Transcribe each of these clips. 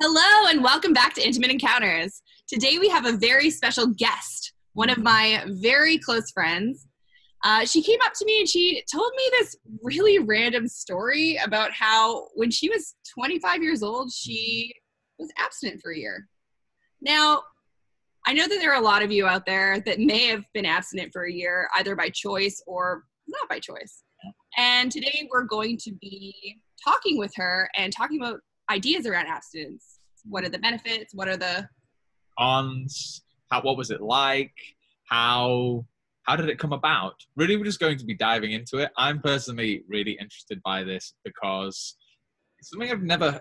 Hello and welcome back to Intimate Encounters. Today we have a very special guest, one of my very close friends. She came up to me and she told me this really random story about how when she was 25 years old, she was abstinent for a year. Now, I know that there are a lot of you out there that may have been abstinent for a year, either by choice or not by choice. And today we're going to be talking with her and talking about ideas around abstinence. What are the benefits? What are the cons? What was it like? How did it come about? Really, we're just going to be diving into it. I'm personally really interested by this because it's something I've never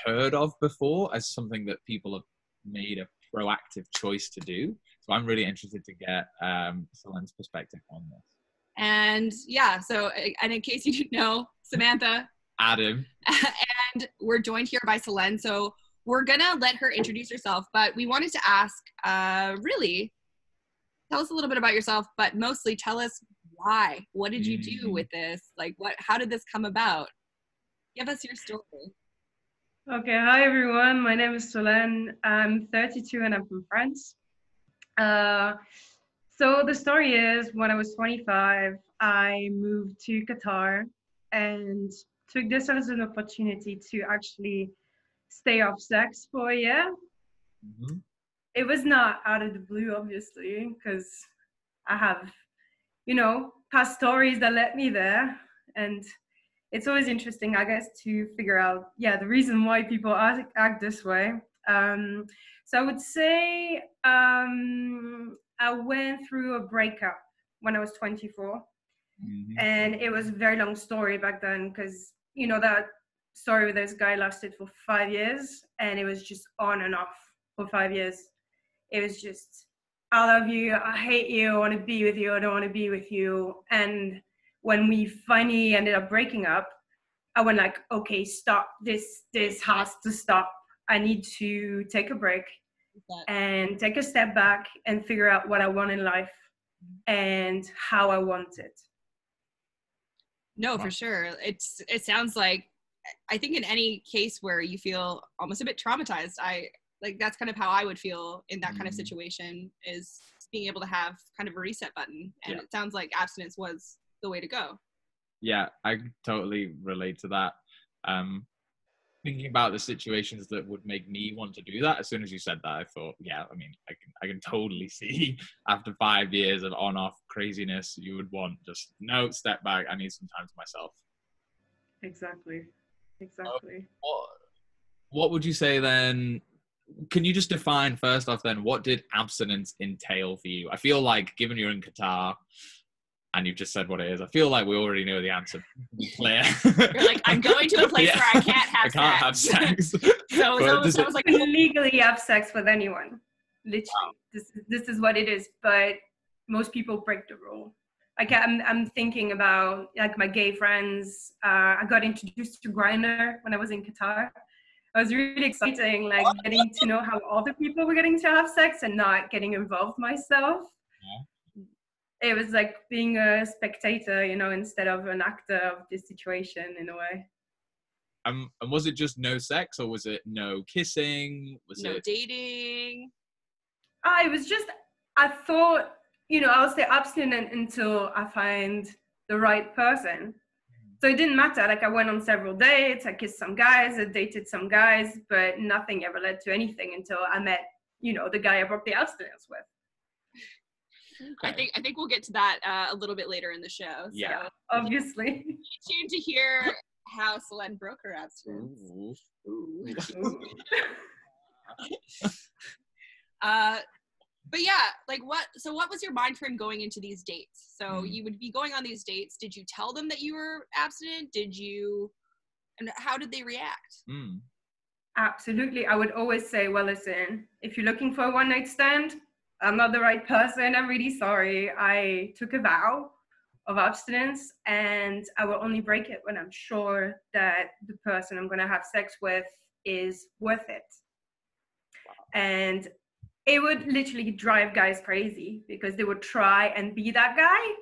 heard of before as something that people have made a proactive choice to do. So I'm really interested to get Celine's perspective on this. And yeah, so and in case you didn't know, Samantha, Adam, and we're joined here by Celine. So we're gonna let her introduce herself, but we wanted to ask, really, tell us a little bit about yourself, but mostly tell us why. What did you do with this? Like, how did this come about? Give us your story. Okay, hi everyone. My name is Celine. I'm 32 and I'm from France. So the story is, when I was 25, I moved to Qatar and took this as an opportunity to actually stay off sex for a year. Mm-hmm. It was not out of the blue, obviously, because I have, past stories that led me there. And it's always interesting, I guess, to figure out, the reason why people act this way. So I would say I went through a breakup when I was 24. Mm-hmm. And it was a very long story back then because, that story with this guy lasted for 5 years and it was just on and off for 5 years. It was just, I love you, I hate you, I want to be with you, I don't want to be with you. And when we finally ended up breaking up, I went like, okay, stop, this has to stop. I need to take a break and take a step back and figure out what I want in life and how I want it. No, for sure. It sounds like, I think in any case where you feel almost a bit traumatized, that's kind of how I would feel in that kind of situation, is being able to have kind of a reset button. And it sounds like abstinence was the way to go. Yeah, I totally relate to that. Thinking about the situations that would make me want to do that, as soon as you said that, I thought, I can totally see after 5 years of on-off craziness, you would want just, no, step back, I need some time to myself. Exactly. What would you say then? Can you just define first off then, what did abstinence entail for you? I feel like, given you're in Qatar, and you've just said what it is, I feel like we already know the answer. Clear. You're like, I'm going to a place where I can't have sex. So I was like, legally have sex with anyone. Literally. Wow. This is what it is. But most people break the rule. Like I'm thinking about like my gay friends. I got introduced to Grindr when I was in Qatar. It was really exciting, like getting to know how other people were getting to have sex and not getting involved myself. Yeah. It was like being a spectator, instead of an actor of this situation in a way. And was it just no sex, or was it no kissing? Was no dating? It was just, I thought, I'll stay abstinent until I find the right person. So it didn't matter. Like I went on several dates, I kissed some guys, I dated some guys, but nothing ever led to anything until I met, the guy I broke the abstinence with. Okay. I think we'll get to that a little bit later in the show. So yeah, obviously. Stay tuned to hear how Celine broke her abstinence. Ooh. But yeah, like what was your mind frame going into these dates? So you would be going on these dates. Did you tell them that you were abstinent? And how did they react? Absolutely. I would always say, well, listen, if you're looking for a one night stand, I'm not the right person. I'm really sorry. I took a vow of abstinence and I will only break it when I'm sure that the person I'm going to have sex with is worth it. And it would literally drive guys crazy because they would try and be that guy.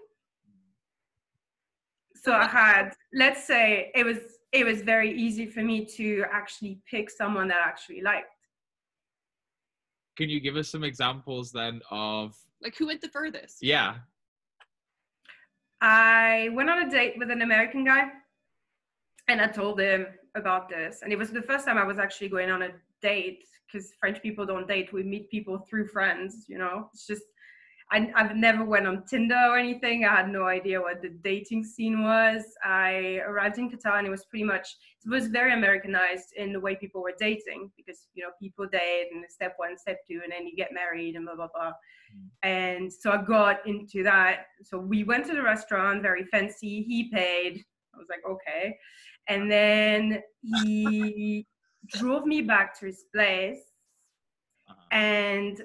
So I had, let's say it was it was very easy for me to actually pick someone that I actually liked. Can you give us some examples then of, Like, who went the furthest? yeah. I went on a date with an American guy, and I told him about this. And it was the first time I was actually going on a date, because French people don't date. We meet people through friends, you know. It's just, I've never went on Tinder or anything. I had no idea what the dating scene was. I arrived in Qatar, and it was pretty much, it was very Americanized in the way people were dating, because, you know, people date and step one, step two, and then you get married and blah, blah, blah. And so I got into that. So we went to the restaurant, very fancy. He paid. I was like, okay. And then he drove me back to his place and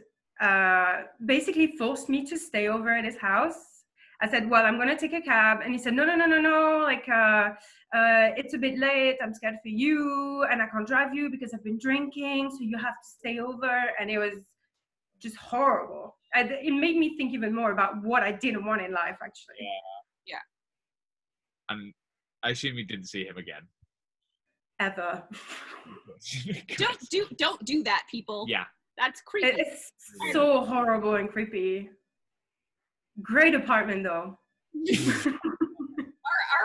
basically forced me to stay over at his house. I said, well, I'm going to take a cab. And he said, no. Like, it's a bit late. I'm scared for you. And I can't drive you because I've been drinking. So you have to stay over. And it was just horrible. It made me think even more about what I didn't want in life, actually. Yeah. And I assume you didn't see him again. Ever. Don't do that, people. Yeah. That's creepy. It's so horrible and creepy. Great apartment, though. Are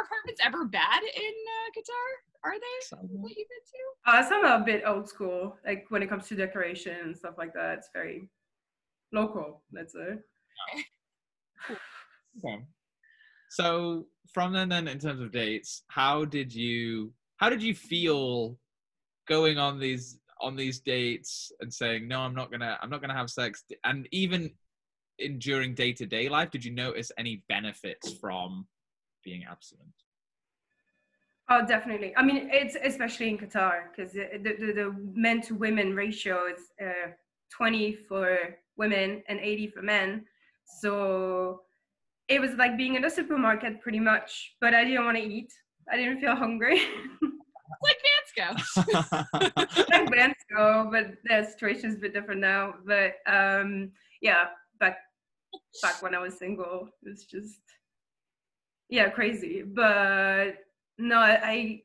apartments ever bad in Qatar? Are they? Some. That you've been to? Some are a bit old school, like when it comes to decoration and stuff like that. It's very local, let's say. Okay. So from then, in terms of dates, how did you feel going on these dates and saying, no, I'm not gonna have sex? And even during day-to-day life, did you notice any benefits from being abstinent? Oh, definitely. I mean, it's especially in Qatar, because the men to women ratio is 20 for women and 80 for men. So it was like being in a supermarket pretty much, but I didn't want to eat. I didn't feel hungry. Like Vansco. Like Vansco, but the situation's a bit different now. But yeah, back when I was single, it was just, yeah, crazy. But no, I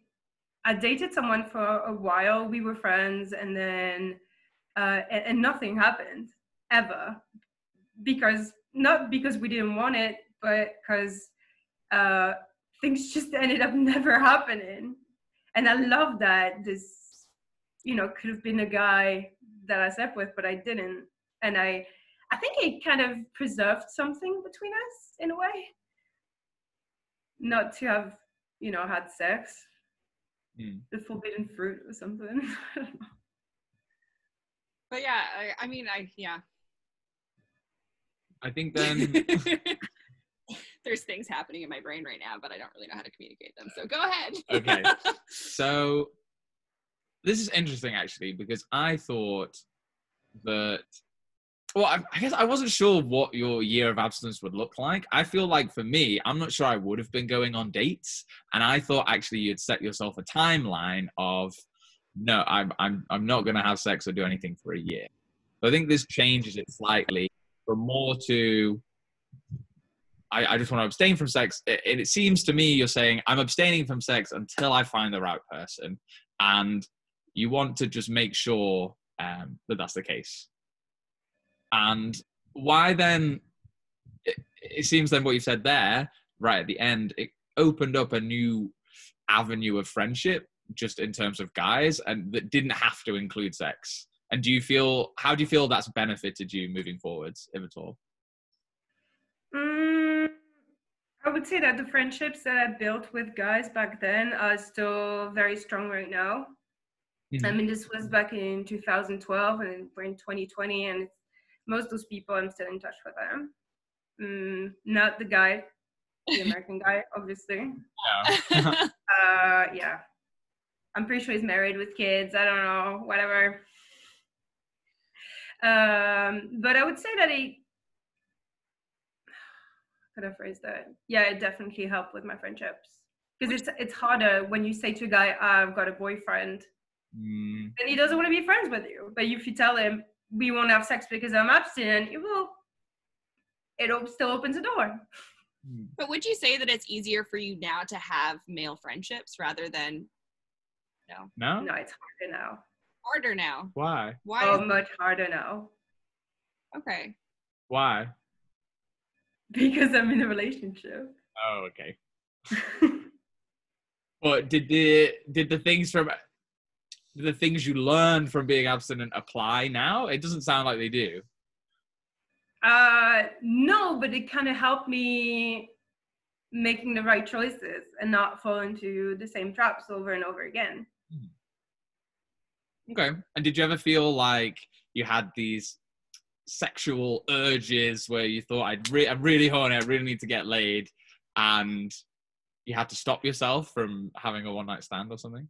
dated someone for a while. We were friends, and then and nothing happened ever, not because we didn't want it, but because things just ended up never happening. And I love that this, you know, could have been a guy that I slept with, but I didn't. And I think it kind of preserved something between us in a way. Not to have, you know, had sex. The forbidden fruit or something. But yeah, I mean, yeah. I think then there's things happening in my brain right now, but I don't really know how to communicate them. So go ahead. Okay. So this is interesting, actually, because I thought that, well, I guess I wasn't sure what your year of abstinence would look like. I feel like for me, I'm not sure I would have been going on dates. And I thought actually you'd set yourself a timeline of, no, I'm not going to have sex or do anything for a year. So I think this changes it slightly from more to, I just want to abstain from sex. It seems to me you're saying I'm abstaining from sex until I find the right person. And you want to just make sure that that's the case. And why then, it seems then what you said there, right at the end, it opened up a new avenue of friendship just in terms of guys, and that didn't have to include sex. And how do you feel that's benefited you moving forwards, if at all? I would say that the friendships that I built with guys back then are still very strong right now. Mm-hmm. I mean, this was back in 2012 and we're in 2020, and most of those people I'm still in touch with them. Not the guy, the American guy, obviously. Yeah. Yeah. I'm pretty sure he's married with kids. I don't know, whatever. But I would say that how could I phrase that? Yeah, it definitely helped with my friendships. Because it's harder when you say to a guy, I've got a boyfriend, and he doesn't want to be friends with you. But if you tell him, we won't have sex because I'm abstinent, it still opens a door. But would you say that it's easier for you now to have male friendships rather than No. No? No, it's harder now. Harder now. Why? Why? Oh, much harder now. Okay. Why? Because I'm in a relationship. Oh, okay. But did the things you learned from being abstinent apply now? It doesn't sound like they do. No, but it kind of helped me making the right choices and not fall into the same traps over and over again. Okay. And did you ever feel like you had these sexual urges where you thought, I'm really horny, I really need to get laid, and you had to stop yourself from having a one-night stand or something?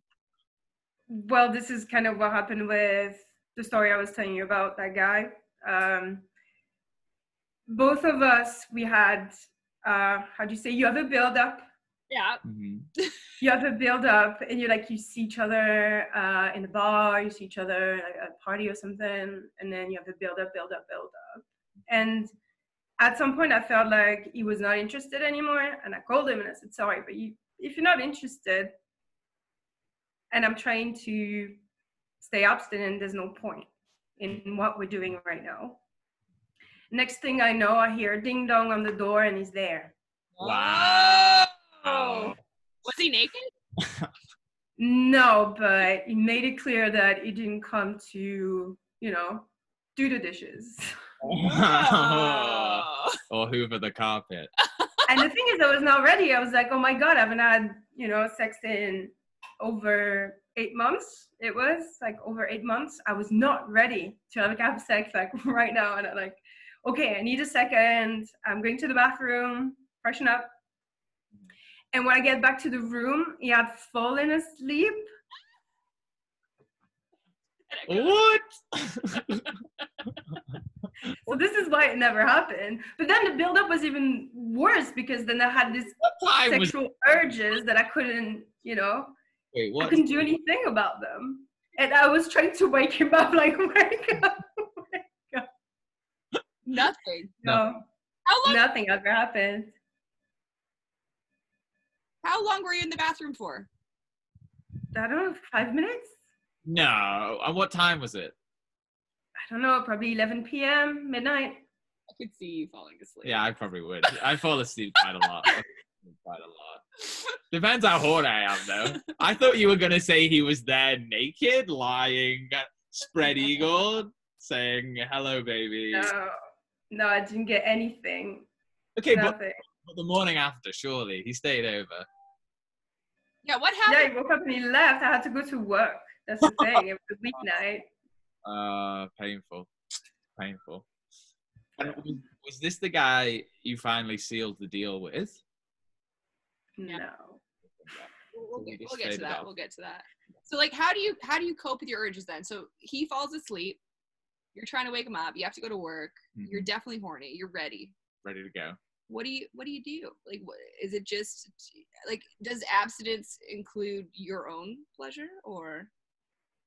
Well, this is kind of what happened with the story I was telling you about that guy. Both of us, we had, how do you say, you have a build-up. Yeah. Mm-hmm. You have a build-up, and you see each other in the bar, you see each other at a party or something, and then you have a build-up. And at some point, I felt like he was not interested anymore, and I called him and I said, sorry, but if you're not interested, and I'm trying to stay abstinent, there's no point in what we're doing right now. Next thing I know, I hear ding dong on the door, and he's there. Wow. Oh. Was he naked? No, but he made it clear that he didn't come to, do the dishes. Oh. Or hoover the carpet. And the thing is, I was not ready. I was like, oh my God, I haven't had, sex in over 8 months. It was like over 8 months. I was not ready to have sex like right now. And I'm like, okay, I need a second. I'm going to the bathroom, freshen up. And when I get back to the room, he had fallen asleep. What? So this is why it never happened. But then the build-up was even worse because then I had this sexual urges that I couldn't, Wait, what? I couldn't do anything about them. And I was trying to wake him up, like, wake up. Nothing. No. How long? Nothing ever happened. How long were you in the bathroom for? I don't know, 5 minutes? No. And what time was it? I don't know, probably 11 p.m., midnight. I could see you falling asleep. Yeah, I probably would. I fall asleep quite a lot. Depends how horny I am, though. I thought you were going to say he was there naked, lying, spread eagled, saying, hello, baby. No, I didn't get anything. Okay, Nothing. but the morning after, surely. He stayed over. Yeah, what happened? Yeah, he woke up and he left. I had to go to work. That's the thing. It was a weeknight. Painful. And was this the guy you finally sealed the deal with? No. We'll get to that. We'll get to that. So, like, how do you cope with your urges then? So he falls asleep. You're trying to wake him up. You have to go to work. Mm-hmm. You're definitely horny. You're ready to go. What do you do? Like, is it just like, does abstinence include your own pleasure or?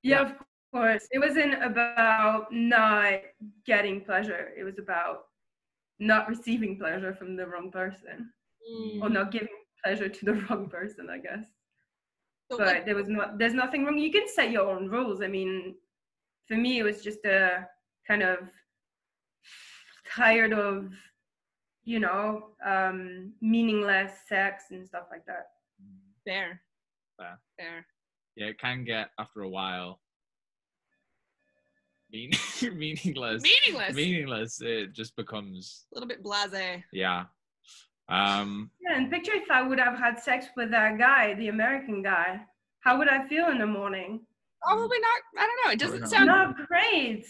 Yeah, of course. It wasn't about not getting pleasure. It was about not receiving pleasure from the wrong person, or not giving pleasure to the wrong person, I guess. So, but there's nothing wrong. You can set your own rules. I mean, for me, it was just a kind of tired of, meaningless sex and stuff like that. Fair. Yeah, it can get, after a while, meaningless. It just becomes a little bit blasé. Yeah. Yeah, and picture if I would have had sex with that guy, the American guy. How would I feel in the morning? Probably not. I don't know. It doesn't sound not great.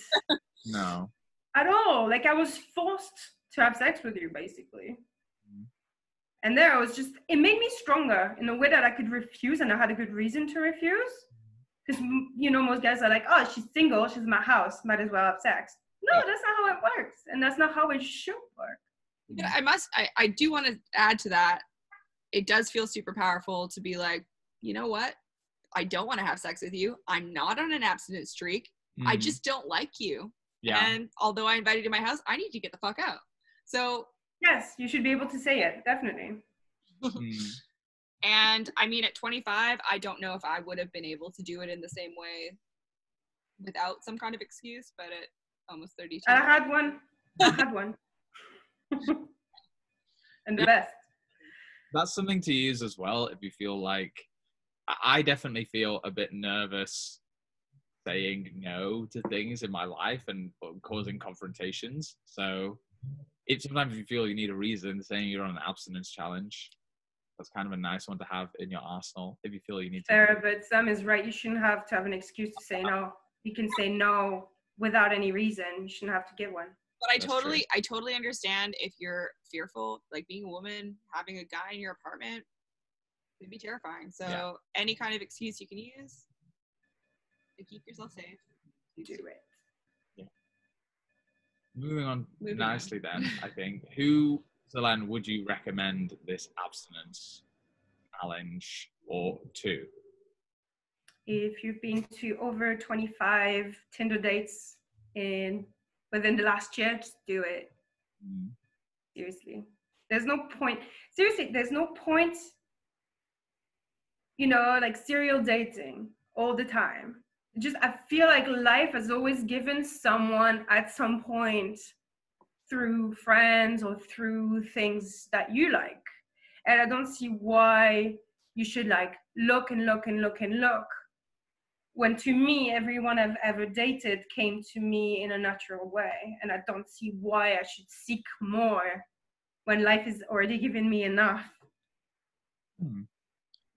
No. At all. Like, I was forced to have sex with you, basically. And there I was just, it made me stronger in a way that I could refuse, and I had a good reason to refuse. Because, most guys are like, oh, she's single, she's in my house, might as well have sex. No, that's not how it works. And that's not how it should work. Yeah, I do want to add to that. It does feel super powerful to be like, you know what? I don't want to have sex with you. I'm not on an abstinence streak. Mm-hmm. I just don't like you. Yeah. And although I invited you to my house, I need you to get the fuck out. So yes, you should be able to say it, definitely. And I mean, at 25, I don't know if I would have been able to do it in the same way without some kind of excuse, but at almost 32. I had one. And the best. That's something to use as well if you feel like, I definitely feel a bit nervous saying no to things in my life and causing confrontations. So if sometimes you feel you need a reason, saying you're on an abstinence challenge, that's kind of a nice one to have in your arsenal if you feel you need to. Sarah, but Sam is right. You shouldn't have to have an excuse to say no. You can say no without any reason. You shouldn't have to give one. But I totally understand if you're fearful, like being a woman, having a guy in your apartment would be terrifying. So any kind of excuse you can use to keep yourself safe, you do it. Yeah. Moving on nicely then, I think. Who, Celine, would you recommend this abstinence challenge or to? If you've been to over 25 Tinder dates within the last year, just do it. Seriously. There's no point. Seriously, there's no point, like serial dating all the time. I feel like life has always given someone at some point through friends or through things that you like. And I don't see why you should look and look and look and look. When to me, everyone I've ever dated came to me in a natural way. And I don't see why I should seek more when life is already giving me enough.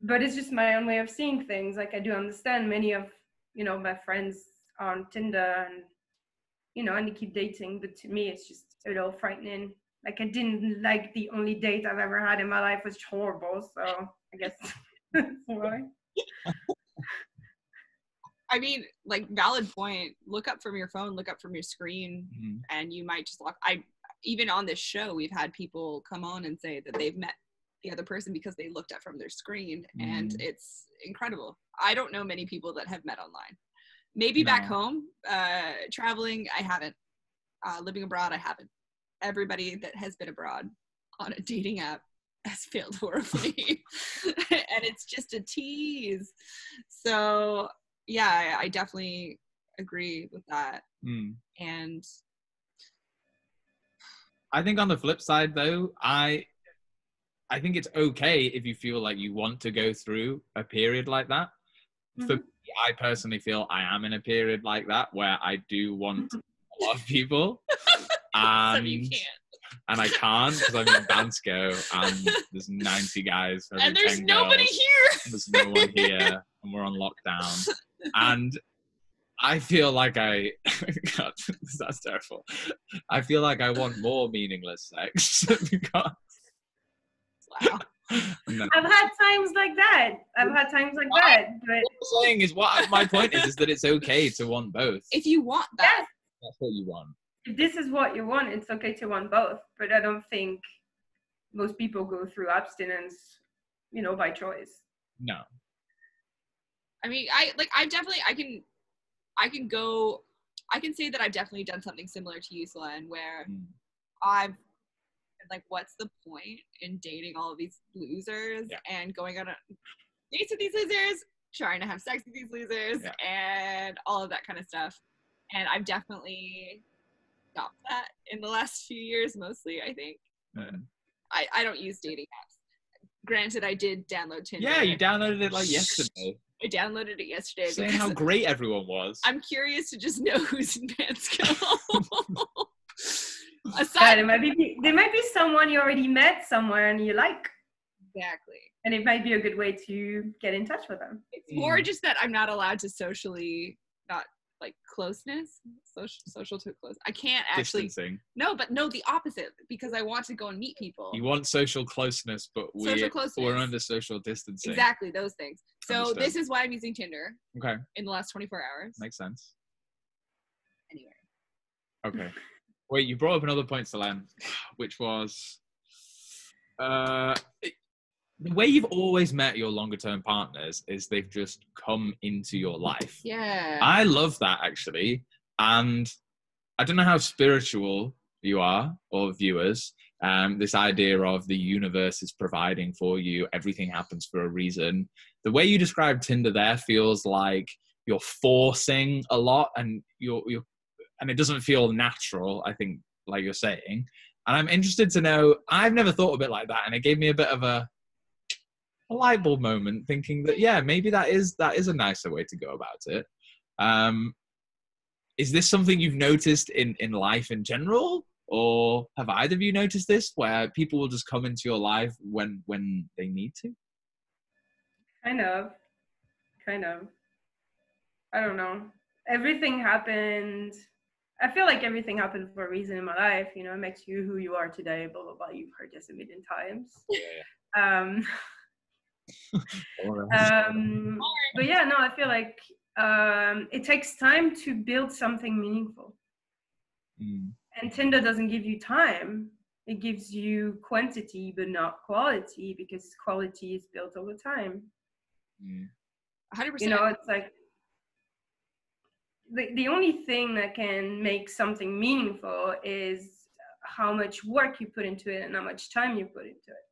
But it's just my own way of seeing things. Like, I do understand many of, my friends are on Tinder and, and they keep dating. But to me, it's just a little frightening. Like, I didn't like the only date I've ever had in my life was horrible. So I guess that's why. I mean, valid point. Look up from your phone, look up from your screen, and you might just even on this show, we've had people come on and say that they've met the other person because they looked up from their screen, and it's incredible. I don't know many people that have met online. Maybe back home, traveling, I haven't. Living abroad, I haven't. Everybody that has been abroad on a dating app has failed horribly, and it's just a tease. So yeah, I definitely agree with that. And I think on the flip side, though, I think it's okay if you feel like you want to go through a period like that. For me, I personally feel I am in a period like that where I do want a lot of people. So you can't. And I can't because I'm in Bansko and there's 90 guys. And there's nobody here. There's no one here and we're on lockdown. And I feel like God, that's terrible. I feel like I want more meaningless sex because. Wow. No. I've had times like that. But what I'm saying is, my point is that it's okay to want both. If you want that. Yes. That's what you want. If this is what you want, it's okay to want both. But I don't think most people go through abstinence, by choice. No. I mean, I can say that I've definitely done something similar to you, Celine, where I've what's the point in dating all of these losers and going on dates with these losers, trying to have sex with these losers, and all of that kind of stuff. And I've definitely stopped that in the last few years, mostly, I think. I don't use dating apps. Granted, I did download Tinder. Yeah, you downloaded it yesterday. I downloaded it yesterday. Saying how great everyone was. I'm curious to just know who's in Bansko. There might be someone you already met somewhere and you like. Exactly. And it might be a good way to get in touch with them. It's more just that I'm not allowed to not closeness, social too close. I can't actually. Distancing. No, the opposite, because I want to go and meet people. You want social closeness, but we're under social distancing. Exactly, those things. So Understood. This is why I'm using Tinder. Okay. In the last 24 hours. Makes sense. Anyway. Okay. Wait, you brought up another point, Celine, which was the way you've always met your longer-term partners is they've just come into your life. Yeah. I love that, actually. And I don't know how spiritual you are, or viewers, This idea of the universe is providing for you, everything happens for a reason. The way you describe Tinder there feels like you're forcing a lot, and and it doesn't feel natural, I think, like you're saying. And I'm interested to know, I've never thought of it like that, and it gave me a bit of a light bulb moment, thinking that, yeah, maybe that is a nicer way to go about it. Is this something you've noticed in life in general? Or have either of you noticed this, where people will just come into your life when they need to? Kind of. I don't know. Everything happened. I feel like everything happened for a reason in my life. You know, it makes you who you are today, blah, blah, blah. You've heard this a million times. Yeah. But yeah, no, I feel like it takes time to build something meaningful. And Tinder doesn't give you time. It gives you quantity, but not quality, because quality is built over time. 100%. You know, it's like the only thing that can make something meaningful is how much work you put into it and how much time you put into it.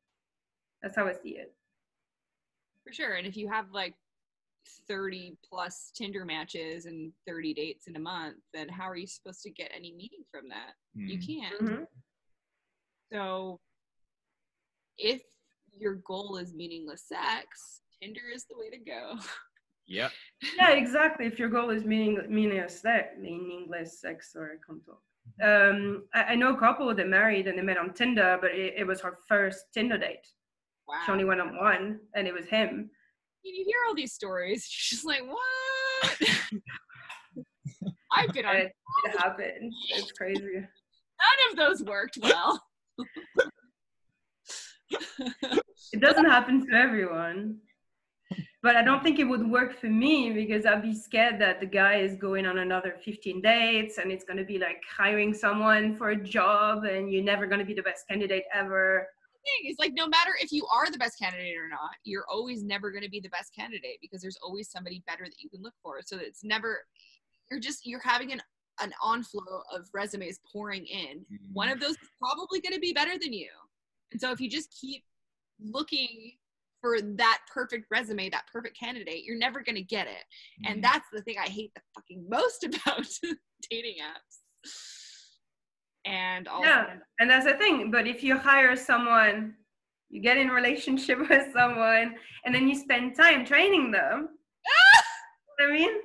That's how I see it. For sure. And if you have like 30 plus Tinder matches and 30 dates in a month, then how are you supposed to get any meaning from that? You can't. So if your goal is meaningless sex, Tinder is the way to go. Yep. Yeah, exactly. If your goal is meaningless sex, or I can't talk. I know a couple that married and they met on Tinder, but it was her first Tinder date. Wow. She only went on one, and it was him. You hear all these stories, you're just like, what? I've been on. It happened. It's crazy. None of those worked well. It doesn't happen to everyone. But I don't think it would work for me, because I'd be scared that the guy is going on another 15 dates and it's going to be like hiring someone for a job, and you're never going to be the best candidate ever. It's like, no matter if you are the best candidate or not, you're always never going to be the best candidate, because there's always somebody better that you can look for. So it's never, you're having an onflow of resumes pouring in. One of those is probably going to be better than you. And so if you just keep looking for that perfect resume, that perfect candidate, you're never going to get it. And that's the thing I hate the fucking most about dating apps. And also, yeah, and that's the thing. But if you hire someone, you get in a relationship with someone, and then you spend time training them. You know what I mean?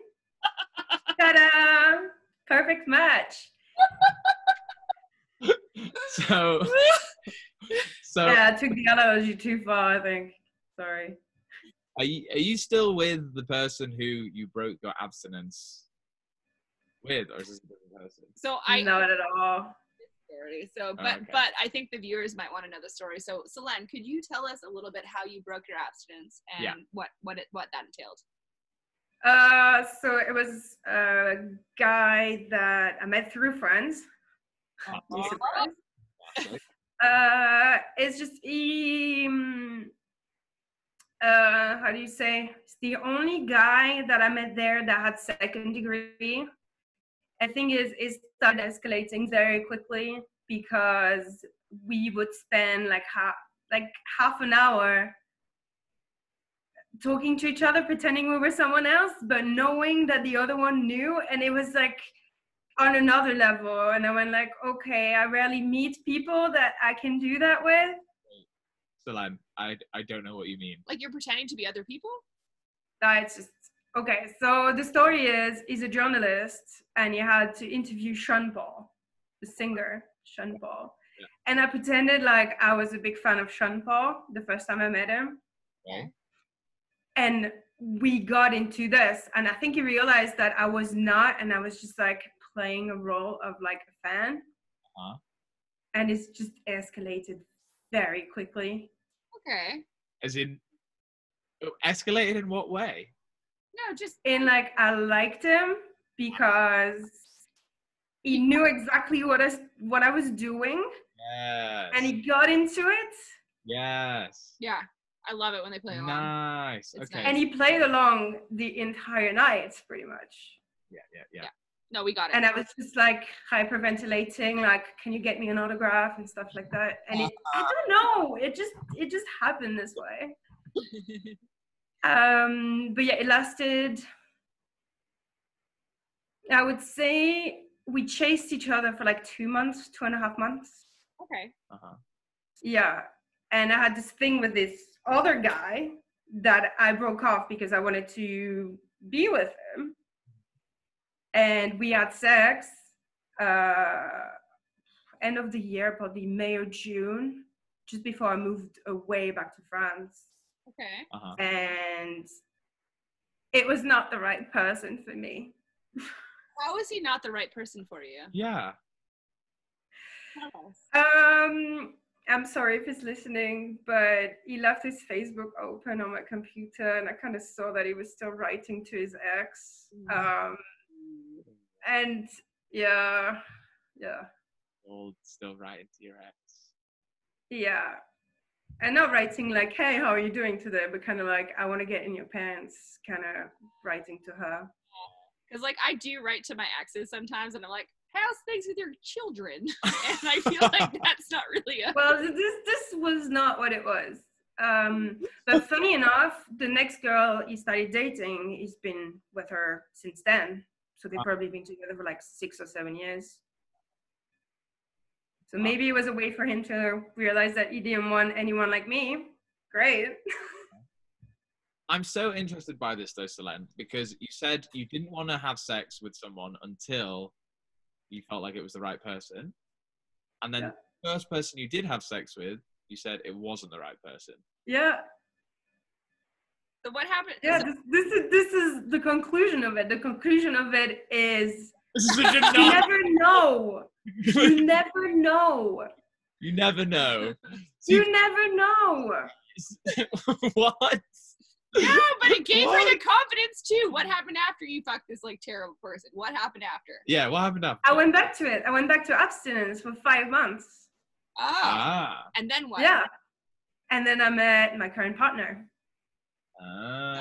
Ta-da! Perfect match. So yeah, I took the analogy too far, I think. Sorry. Are you still with the person who you broke your abstinence with, or is this a different person? So not at all. So, but I think the viewers might want to know the story. So, Celine, could you tell us a little bit how you broke your abstinence and what that entailed? So it was a guy that I met through friends. It's just how do you say? It's the only guy that I met there that had second degree. I think it started escalating very quickly, because we would spend like half an hour talking to each other, pretending we were someone else, but knowing that the other one knew. And it was like on another level. And I went like, okay, I rarely meet people that I can do that with. Celine, I don't know what you mean. Like, you're pretending to be other people? It's just, okay, so the story is, he's a journalist, and he had to interview Sean Paul, the singer, Sean Paul. Yeah. And I pretended like I was a big fan of Sean Paul the first time I met him. Okay. And we got into this, and I think he realized that I was not, and I was just like playing a role of like a fan. And it's just escalated very quickly. Okay. As in, escalated in what way? No, just in like, I liked him because he knew exactly what I was doing. Yes. And he got into it. Yes. Yeah. I love it when they play along. Nice. It's okay. nice. And he played along the entire night, pretty much. Yeah. No, we got it. And I was just like hyperventilating, like, can you get me an autograph and stuff like that. And I don't know, it just happened this way. But yeah, it lasted, I would say we chased each other for like 2 months, 2.5 months. Okay. Yeah. And I had this thing with this other guy that I broke off because I wanted to be with him. And we had sex end of the year, probably May or June, just before I moved away back to France. Okay. And it was not the right person for me. How is he not the right person for you? Yeah. I'm sorry if he's listening, but he left his Facebook open on my computer, and I kind of saw that he was still writing to his ex. And yeah. Old, still writing to your ex. Yeah. And not writing like, hey, how are you doing today? But kind of like, I want to get in your pants, kind of writing to her. Because, like, I do write to my exes sometimes, and I'm like, how's things with your children? And I feel like that's not really a... Well, this was not what it was. But funny enough, the next girl he started dating, he's been with her since then. So they've probably been together for like 6 or 7 years. So maybe it was a way for him to realize that he didn't want anyone like me. Great. I'm so interested by this though, Celine, because you said you didn't want to have sex with someone until you felt like it was the right person. And then the first person you did have sex with, you said it wasn't the right person. Yeah. So what happened? Yeah, this is the conclusion of it. The conclusion of it is you never know. You never know. You never know. You never know. What? No, but it gave her the confidence too. What happened after you fucked this like terrible person? What happened after? Yeah, what happened after? I went back to it. I went back to abstinence for 5 months. Oh. And then what? Yeah. And then I met my current partner. And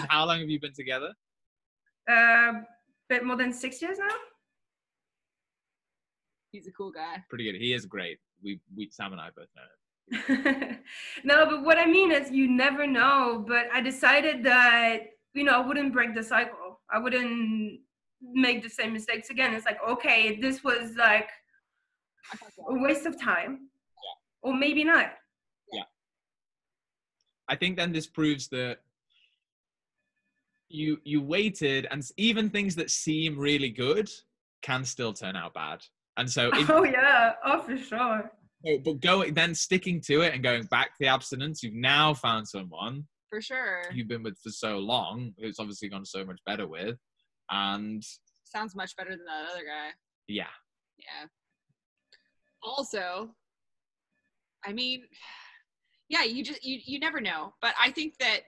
how long have you been together? Bit more than 6 years now. He's a cool guy. Pretty good. He is great. We Sam and I both know him. No, but what I mean is you never know. But I decided that, I wouldn't break the cycle. I wouldn't make the same mistakes again. It's like, okay, this was like a waste of time. Yeah. Or maybe not. Yeah. I think then this proves that you waited, and even things that seem really good can still turn out bad. And so for sure. But then sticking to it and going back to the abstinence, you've now found someone for sure you've been with for so long, who's obviously gone so much better with, and sounds much better than that other guy. Yeah. Also, I mean, yeah, you never know. But I think that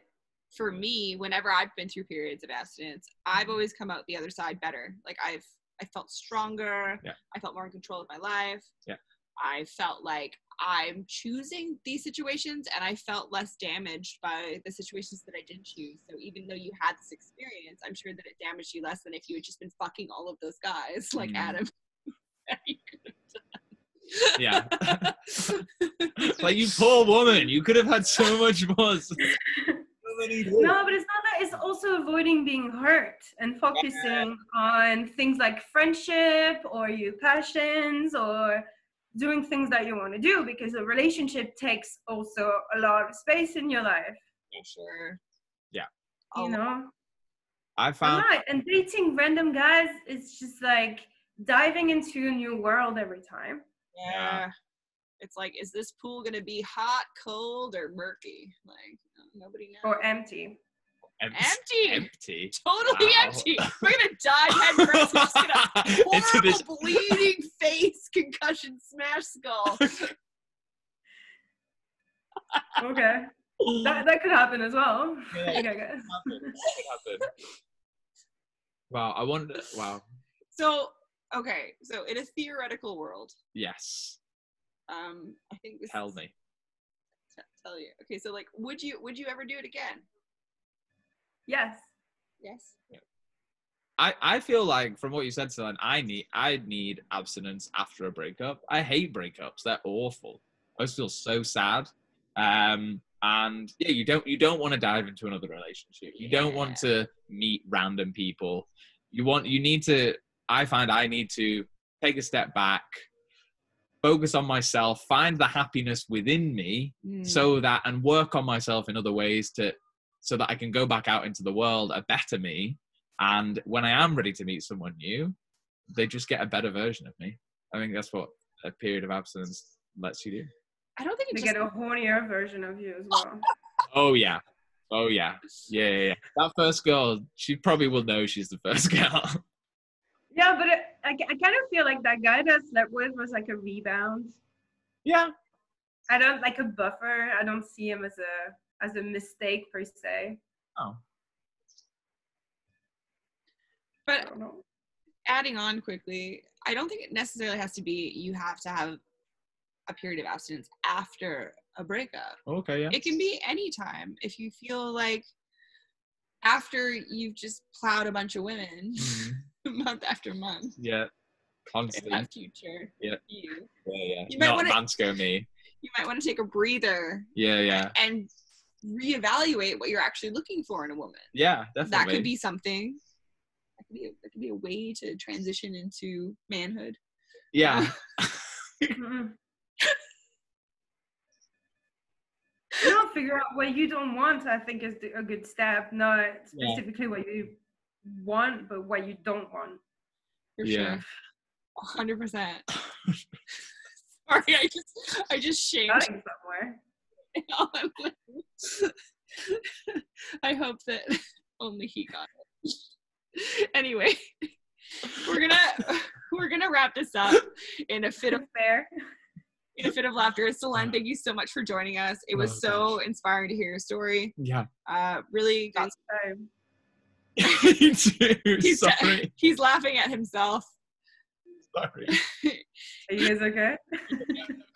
for me, whenever I've been through periods of abstinence, I've always come out the other side better. Like I felt stronger. Yeah. I felt more in control of my life. Yeah. I felt like I'm choosing these situations, and I felt less damaged by the situations that I didn't choose. So even though you had this experience, I'm sure that it damaged you less than if you had just been fucking all of those guys like Adam. Yeah. Like, you poor woman, you could have had so much more. No, but it's not that. It's also avoiding being hurt and focusing on things like friendship or your passions or doing things that you want to do, because a relationship takes also a lot of space in your life. For sure. Yeah. I found and dating random guys is just like diving into a new world every time. Yeah. It's like, is this pool going to be hot, cold, or murky? Like, nobody knows. Or empty. Empty. Totally empty. We're going to dive head first. We're just going to horrible bleeding face, concussion, smash skull. Okay. That could happen as well. Yeah, okay, that could happen. Wow. So in a theoretical world. Yes. I think this Tell me. Tell you. Okay, so like, would you ever do it again? Yes. Yes. Yeah. I feel like from what you said, Celine, I need abstinence after a breakup. I hate breakups. They're awful. I just feel so sad. And yeah, you don't want to dive into another relationship. You don't want to meet random people. I find I need to take a step back, focus on myself, find the happiness within me, and work on myself in other ways so that I can go back out into the world a better me. And when I am ready to meet someone new, they just get a better version of me. I think that's what a period of abstinence lets you do. I don't think they get a hornier version of you as well. Oh yeah. Yeah. That first girl, she probably will know she's the first girl. Yeah, but I kind of feel like that guy that I slept with was like a rebound. Yeah. I don't like a buffer. I don't see him as a mistake per se. Oh. But adding on quickly, I don't think it necessarily has to be you have to have a period of abstinence after a breakup. Okay, yeah. It can be any time. If you feel like after you've just plowed a bunch of women month after month. Yeah. Constantly. In that future. Yeah. You. Yeah. You might want Mansco me. You might want to take a breather. Yeah. And reevaluate what you're actually looking for in a woman. Yeah, definitely. That could be something. That could be a way to transition into manhood. Yeah. Figure out what you don't want, I think, is a good step. Not specifically what you want, but what you don't want. For sure. 100%. Sorry, I just shamed somewhere. I hope that only he got it. Anyway, we're gonna wrap this up in a fit of laughter. Celine, thank you so much for joining us. It was so inspiring to hear your story. Yeah. Really got time. Me too. Sorry. He's laughing at himself. Sorry. Are you guys okay?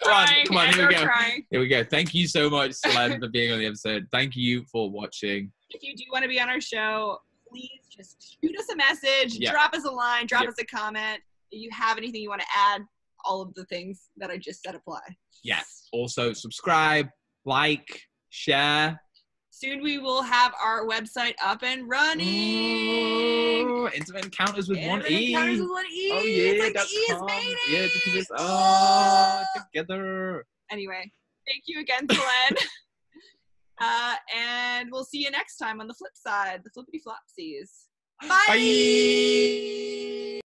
Come on, here we go. Here we go. Thank you so much, Celine, for being on the episode. Thank you for watching. If you do want to be on our show, please just shoot us a message, drop us a line, drop us a comment. If you have anything you want to add, all of the things that I just said apply. Yes. Also, subscribe, like, share. Soon we will have our website up and running. Ooh, Intimate Encounters with one E. Encounters with one E. Oh yeah, it's like that's the E is mating. Yeah, together. Anyway, thank you again, Celine. And we'll see you next time on the flip side, the flippity flopsies. Bye. Bye.